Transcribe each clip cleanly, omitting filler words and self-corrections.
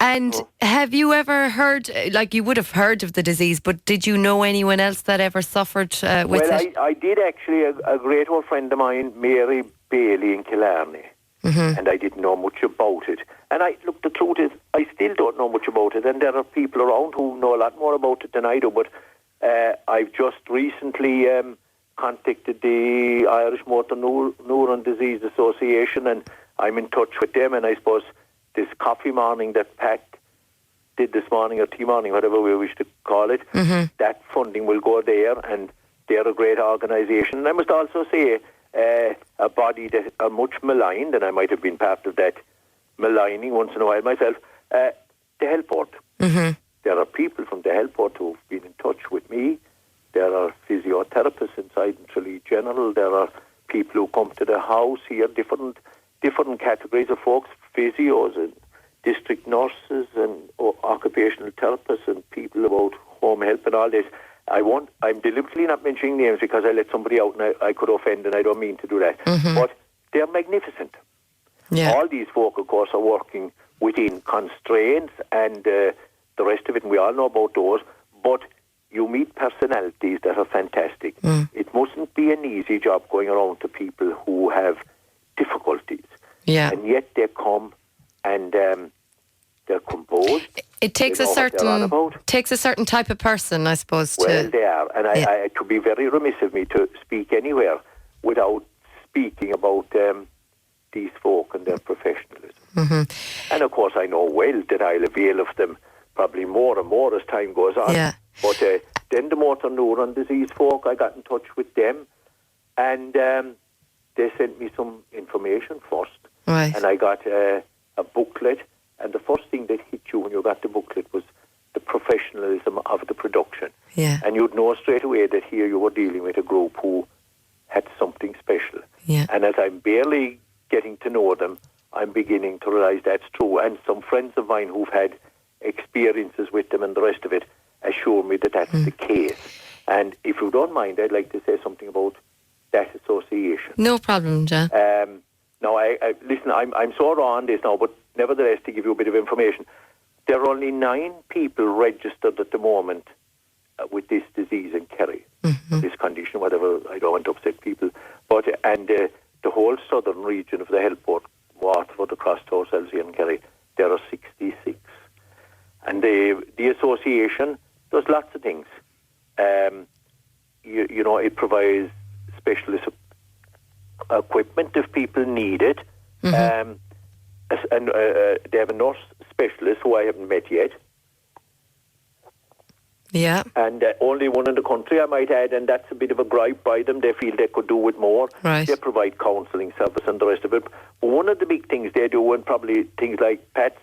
And have you ever heard, like you would have heard of the disease, but did you know anyone else that ever suffered with it? Well, I did actually. A great old friend of mine, Mary Bailey in Killarney, and I didn't know much about it. And look, the truth is, I still don't know much about it, and there are people around who know a lot more about it than I do, but I've just recently contacted the Irish Motor Neuron Disease Association, and I'm in touch with them, and I suppose this coffee morning that Pat did this morning, or tea morning, whatever we wish to call it, that funding will go there, and they're a great organisation. And I must also say, a body that are much maligned, and I might have been part of that maligning once in a while myself, the Health Board. There are people from the Health Board who have been in touch with me. There are physiotherapists inside in Tralee General. There are people who come to the house here, different categories of folks, physios and district nurses and occupational therapists and people about home help and all this. I'm deliberately not mentioning names because I let somebody out and I could offend, and I don't mean to do that. But they're magnificent. Yeah. All these folk, of course, are working within constraints and the rest of it, and we all know about those. But you meet personalities that are fantastic. It mustn't be an easy job going around to people who have difficulties. Yeah. And yet they come and they're composed. It takes a certain type of person, I suppose. Well, they are. And I to be very remiss of me to speak anywhere without speaking about these folk and their professionalism. And of course, I know well that I'll avail of them probably more and more as time goes on. Yeah. But then the motor neuron disease folk, I got in touch with them, and they sent me some information first. Right. And I got a booklet, and the first thing that hit you when you got the booklet was the professionalism of the production. Yeah. And you'd know straight away that here you were dealing with a group who had something special. Yeah. And as I'm barely getting to know them, I'm beginning to realise that's true. And some friends of mine who've had experiences with them and the rest of it assure me that that's the case. And if you don't mind, I'd like to say something about that association. No problem, John. Now, listen, I'm so raw on this now, but nevertheless, to give you a bit of information, there are only 9 people registered at the moment with this disease in Kerry, this condition, whatever. I don't want to upset people. But the whole southern region of the Health Board, Waterford, across to ourselves here in Kerry, there are 66. And the association does lots of things. You know, it provides specialist equipment if people need it. And they have a nurse specialist who I haven't met yet. Yeah. And only one in the country, I might add, and that's a bit of a gripe by them. They feel they could do with more. Right. They provide counselling service and the rest of it. But one of the big things they do, and probably things like Pat's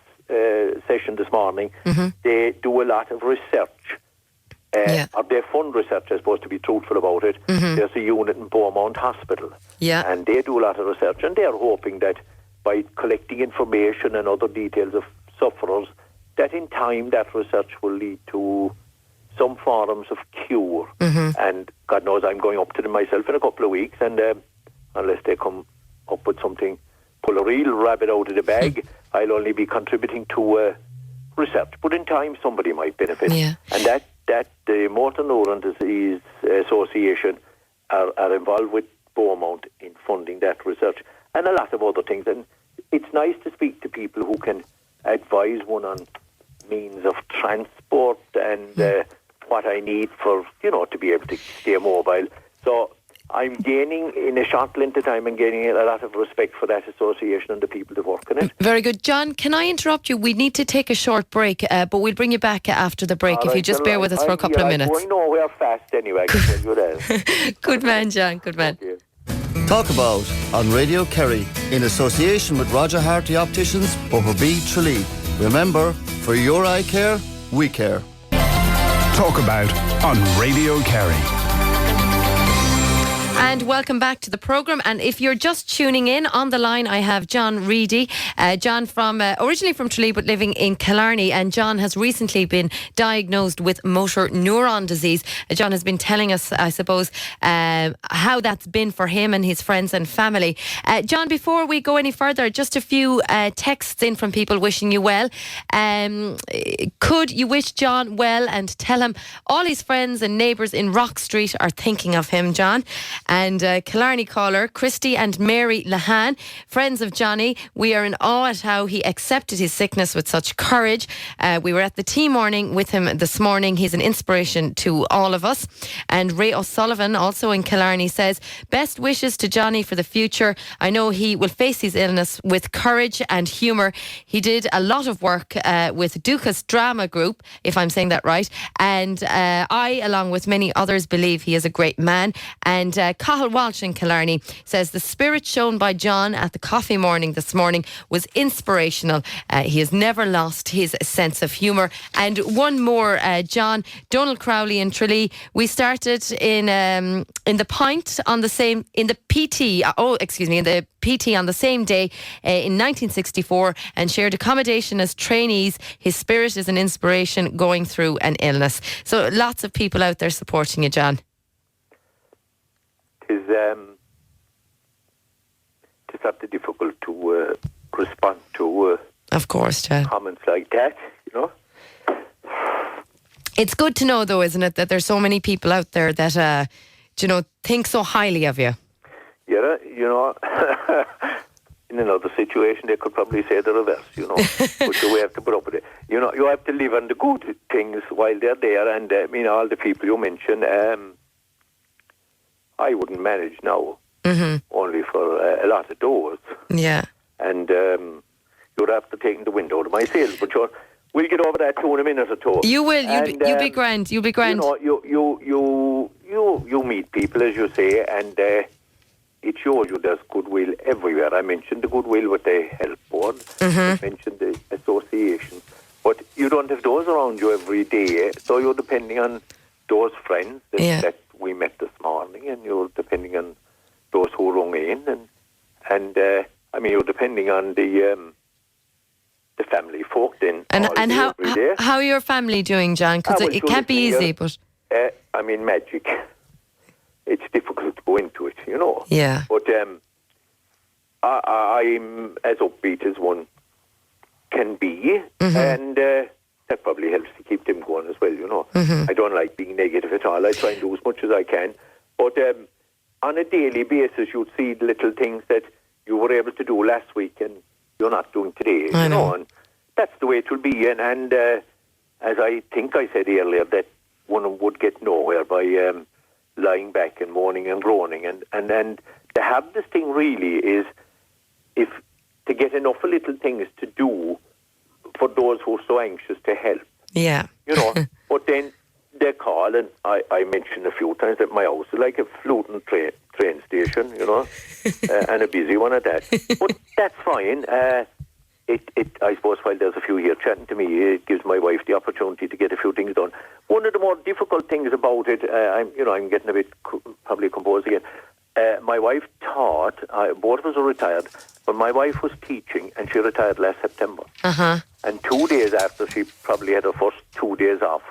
session this morning, they do a lot of research. Or they fund research, I suppose, to be truthful about it. There's a unit in Beaumont Hospital. Yeah. And they do a lot of research, and they're hoping that by collecting information and other details of sufferers, that in time that research will lead to some forms of cure. And God knows I'm going up to them myself in a couple of weeks, and unless they come up with something, pull a real rabbit out of the bag, I'll only be contributing to research. But in time, somebody might benefit. Yeah. And that the Motor Neuron Disease Association are involved with Beaumont in funding that research and a lot of other things. And it's nice to speak to people who can advise one on means of transport and what I need for, to be able to stay mobile. So I'm gaining, in a short length of time, I'm gaining a lot of respect for that association and the people that work in it. Very good. John, can I interrupt you? We need to take a short break, but we'll bring you back after the break if you just bear with us for a couple of minutes. I'm going nowhere fast anyway, I can tell you that. Good man, John, good man. Okay. Talk About on Radio Kerry in association with Roger Harty Opticians, Boherby, Tralee. Remember, for your eye care, we care. Talk About on Radio Kerry. And welcome back to the programme. And if you're just tuning in, on the line I have John Reidy. John from originally from Tralee but living in Killarney, and John has recently been diagnosed with motor neuron disease. John has been telling us, I suppose, how that's been for him and his friends and family. John, before we go any further, just a few texts in from people wishing you well. Could you wish John well and tell him all his friends and neighbours in Rock Street are thinking of him, John? And Killarney caller, Christy and Mary Lahan, friends of Johnny, we are in awe at how he accepted his sickness with such courage. We were at the tea morning with him this morning. He's an inspiration to all of us. And Ray O'Sullivan, also in Killarney, says, best wishes to Johnny for the future. I know he will face his illness with courage and humour. He did a lot of work with Dukas Drama Group, if I'm saying that right. And I, along with many others, believe he is a great man. And Cathal Walsh in Killarney says the spirit shown by John at the coffee morning this morning was inspirational. He has never lost his sense of humour. And one more, John, Donald Crowley in Tralee. We started in the pint on the same, in the PT, in the PT on the same day in 1964 and shared accommodation as trainees. His spirit is an inspiration going through an illness. So lots of people out there supporting you, John. It's something difficult to respond to of course, John. Comments like that, you know. It's good to know, though, isn't it, that there's so many people out there that, think so highly of you. Yeah, in another situation, they could probably say the reverse, but we have to put up with it. You have to live on the good things while they're there, and all the people you mentioned, I wouldn't manage now, only for a lot of doors. Yeah. And you'd have to take the wind out of my sails, but we'll get over that too in a minute or two. You will. You'll be grand. You'll be grand. You meet people, as you say, and it shows you there's goodwill everywhere. I mentioned the goodwill with the health board. I mentioned the association. But you don't have those around you every day, so you're depending on those friends that we met this morning, and you're depending on those who rung in, and you're depending on the family folk then. And how are your family doing, John? Because it can't be easy, but... magic. It's difficult to go into it, Yeah. But I'm as upbeat as one can be, and that probably helps to keep them going as well, I don't like being negative at all. I try and do as much as I can. But on a daily basis, you'd see the little things that you were able to do last week and you're not doing today, I know. and that's the way it will be. And as I think I said earlier, that one would get nowhere by lying back and moaning and groaning. And then the hardest thing really is if to get enough of little things to do for those who are so anxious to help. Yeah. But then they call, and I mentioned a few times that my house is like a floating train station, and a busy one at that. But that's fine. I suppose while there's a few here chatting to me, it gives my wife the opportunity to get a few things done. One of the more difficult things about it, I'm getting a bit probably composed again. My wife taught, both of us are retired, but my wife was teaching and she retired last September. And 2 days after she probably had her first 2 days off,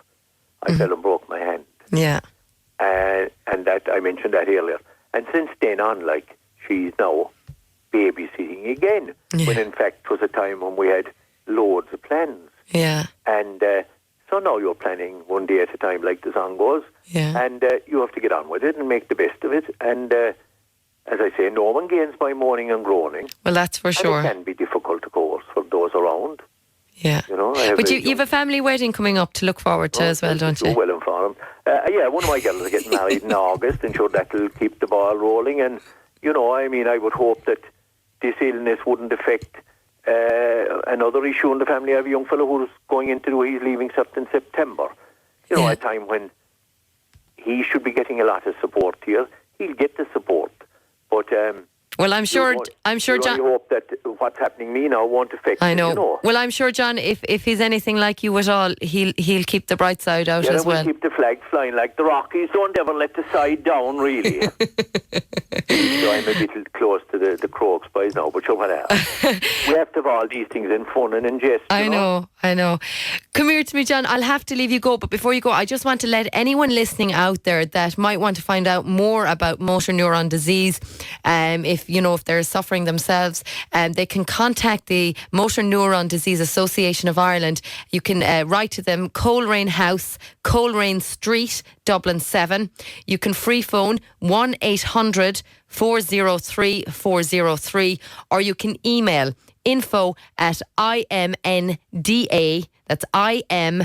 I fell and broke my hand. Yeah. And that I mentioned that earlier. And since then on, she's now babysitting again, when in fact it was a time when we had loads of plans. Yeah. And so now you're planning one day at a time, like the song goes. Yeah. And you have to get on with it and make the best of it. And as I say, no one gains by moaning and groaning. Well, that's for sure. And it can be difficult, of course, for those around. Yeah. But you have a family wedding coming up to look forward to as well, don't you? Well informed. One of my girls is getting married in August, and sure that'll keep the ball rolling. And, I would hope that this illness wouldn't affect another issue in the family. I have a young fellow who's going into his leaving cert in September. A time when he should be getting a lot of support here. He'll get the support. But Well, I'm sure John. I hope that what's happening me now won't affect I you, know. you know. Well, I'm sure John, if he's anything like you at all, he'll keep the bright side out as well. We'll keep the flag flying like the Rockies. Don't ever let the side down, really. So I'm a bit close to the Crokes boys now, but sure, whatever. We have to have all these things in fun and in jest. I know. Come here to me, John. I'll have to leave you go, but before you go, I just want to let anyone listening out there that might want to find out more about motor neuron disease, if they're suffering themselves, they can contact the Motor Neuron Disease Association of Ireland. You can write to them, Coleraine House, Coleraine Street, Dublin 7. You can free phone 1-800 403 403, or you can email info@IMNDA. That's IMNDA.ie.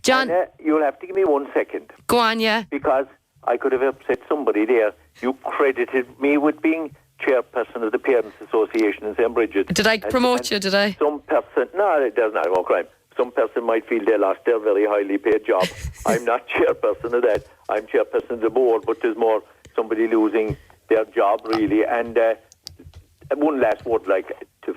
John, you'll have to give me 1 second. Go on, yeah. Because I could have upset somebody there. You credited me with being chairperson of the Parents Association in St. Bridget. Did I promote you, did I? Some person, no, it does not, no crime. Some person might feel they lost their very highly paid job. I'm not chairperson of that. I'm chairperson of the board, but there's more somebody losing their job, really. And one last word,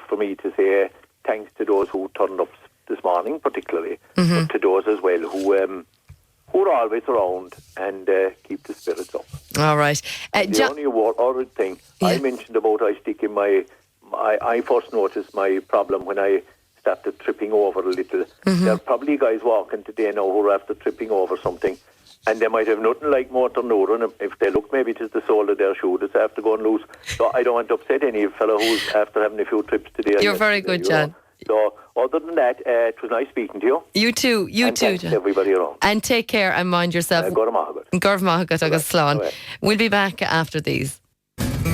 for me to say thanks to those who turned up this morning, particularly, but to those as well who are always around and keep the spirits up. All right. The only other thing I mentioned about I first noticed my problem when I started tripping over a little. There are probably guys walking today now who are after tripping over something, and they might have nothing like motor neuron. If they look, maybe it is the sole of their shoe that's after going loose. So I don't want to upset any fellow who's after having a few trips today. You're very good, John. So other than that, it was nice speaking to you. You too, and John. Everybody around. And take care and mind yourself. Gorm Mahagat. Gorm Mahagat agus slán. We'll be back after these.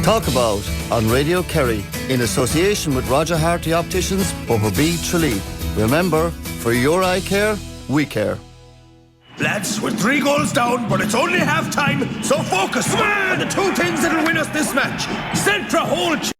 Talk About on Radio Kerry in association with Roger Harty Opticians, B Tralee. Remember, for your eye care, we care. Lads, we're 3 goals down, but it's only half time, so focus. Come on! The 2 things that'll win us this match. Centra hold.